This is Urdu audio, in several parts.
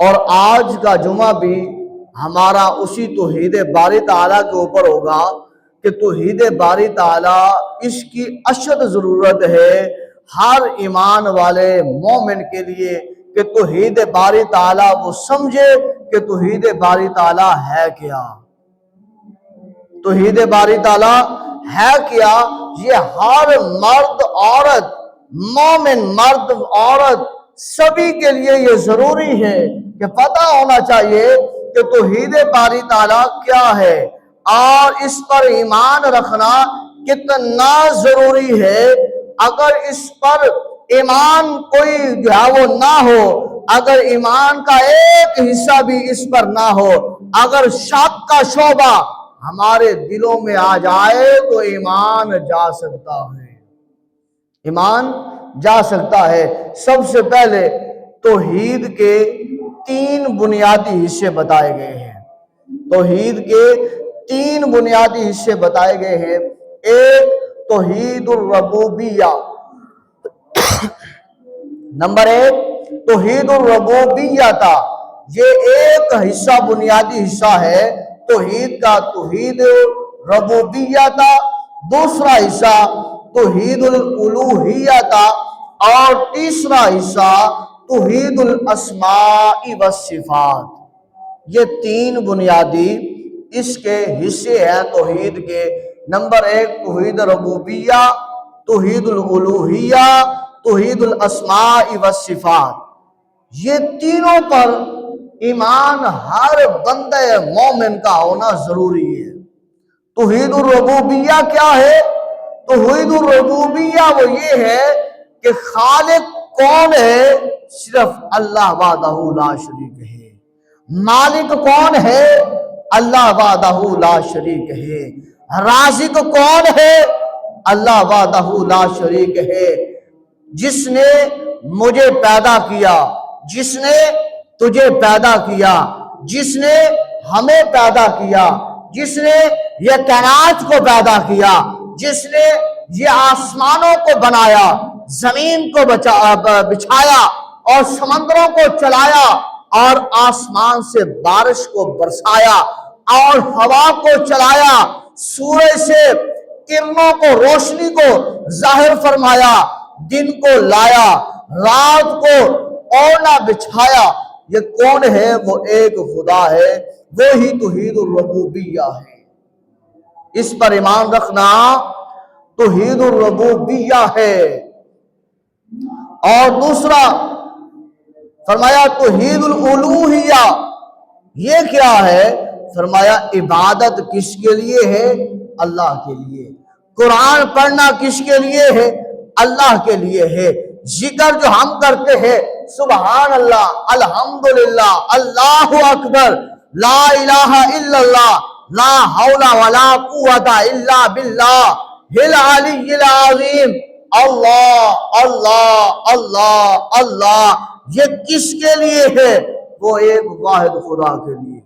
اور آج کا جمعہ بھی ہمارا اسی توحید باری تعالیٰ کے اوپر ہوگا کہ توحید باری تعالیٰ اس کی اشد ضرورت ہے ہر ایمان والے مومن کے لیے کہ توحید باری تعالیٰ وہ سمجھے کہ توحید باری تعالیٰ ہے کیا۔ توحید باری تعالیٰ ہے کیا، یہ ہر مرد عورت، مومن مرد عورت سبھی کے لیے یہ ضروری ہے کہ پتہ ہونا چاہیے کہ توحید باری تعالیٰ کیا ہے اور اس پر ایمان رکھنا کتنا ضروری ہے۔ اگر اس پر ایمان کوئی جو ہے وہ نہ ہو، اگر ایمان کا ایک حصہ بھی اس پر نہ ہو، اگر شک کا شعبہ ہمارے دلوں میں آ جائے تو ایمان جا سکتا ہے، ایمان جا سکتا ہے۔ سب سے پہلے توحید کے 3 بنیادی حصے بتائے گئے ہیں۔ توحید کے 3 بنیادی حصے بتائے گئے ہیں۔ ایک توحید الربوبیہ، نمبر 1 توحید الربوبیہ تھا، یہ ایک حصہ بنیادی حصہ ہے توحید کا، توحید ربوبیہ تھا۔ دوسرا حصہ توحید الالوہیہ تھا اور تیسرا حصہ توحید الاسماء والصفات۔ یہ 3 بنیادی اس کے حصے ہیں توحید کے۔ نمبر 1 توحید ربوبیہ، توحید الالوہیہ، توحید الاسماء والصفات۔ یہ تینوں پر ایمان ہر بندہ مومن کا ہونا ضروری ہے۔ توحید الربوبیہ کیا ہے؟ توحید الربوبیہ وہ یہ ہے کہ خالق کون ہے؟ صرف اللہ وحدہ لا شریک ہے۔ مالک کون ہے؟ اللہ وحدہ لا شریک ہے۔ رازق کون ہے؟ اللہ وحدہ لا شریک ہے۔ جس نے مجھے پیدا کیا، جس نے تجھے پیدا کیا، جس نے ہمیں پیدا کیا، جس نے یہ کائنات کو پیدا کیا، جس نے یہ آسمانوں کو بنایا، زمین کو بچھایا اور سمندروں کو چلایا اور آسمان سے بارش کو برسایا اور ہوا کو چلایا، سورج سے کرنوں کو، روشنی کو ظاہر فرمایا، دن کو لایا، رات کو اوڑھنا بچھایا، یہ کون ہے؟ وہ ایک خدا ہے، وہی توحید الربوبیہ ہے۔ اس پر ایمان رکھنا توحید الربوبیہ ہے۔ اور دوسرا فرمایا توحید الالوہیہ، یہ کیا ہے؟ فرمایا عبادت کس کے لیے ہے؟ اللہ کے لیے۔ قرآن پڑھنا کس کے لیے ہے؟ اللہ کے لیے ہے۔ ذکر جو ہم کرتے ہیں سبحان اللہ، الحمدللہ، اللہ اکبر، لا الہ الا اللہ، لا حول ولا قوت الا باللہ العلی العظیم، اللہ اللہ اللہ اللہ، یہ کس کے لیے ہے؟ وہ ایک واحد خدا کے لیے۔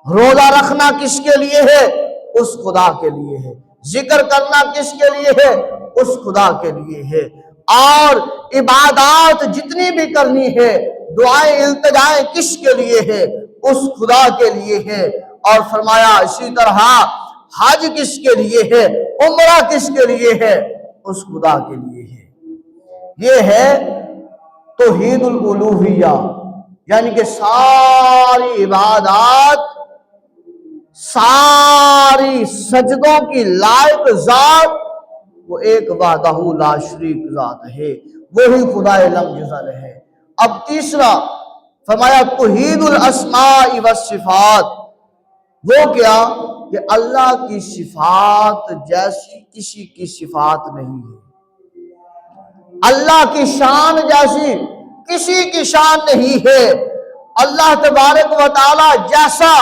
روزہ رکھنا کس کے لیے ہے؟ اس خدا کے لیے ہے۔ ذکر کرنا کس کے لیے ہے؟ اس خدا کے لیے ہے۔ اور عبادات جتنی بھی کرنی ہے، دعائیں التجائیں کس کے لیے ہے؟ اس خدا کے لیے ہے۔ اور فرمایا اسی طرح حج کس کے لیے ہے؟ عمرہ کس کے لیے ہے؟ اس خدا کے لیے ہے۔ یہ ہے توحید الالوہیہ، یعنی کہ ساری عبادات، ساری سجدوں کی لائق ذات وہ ایک وحدہ لا شریک ذات ہے، وہی خدا لم یزل ہے۔ اب تیسرا فرمایا توحید الاسماء والصفات، وہ کیا کہ اللہ کی صفات جیسی کسی کی صفات نہیں ہے، اللہ کی شان جیسی کسی کی شان نہیں ہے، اللہ تبارک و تعالی جیسا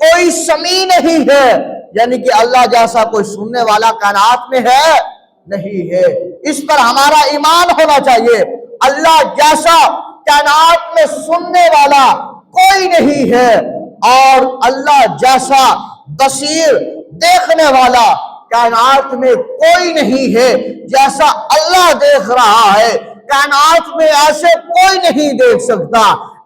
کوئی سمیع نہیں ہے، یعنی کہ اللہ جیسا کوئی سننے والا کائنات میں ہے نہیں ہے۔ اس پر ہمارا ایمان ہونا چاہیے۔ اللہ جیسا کائنات میں سننے والا کوئی نہیں ہے، اور اللہ جیسا بصیر دیکھنے والا کائنات میں کوئی نہیں ہے۔ جیسا اللہ دیکھ رہا ہے کائنات میں ایسے کوئی نہیں دیکھ سکتا،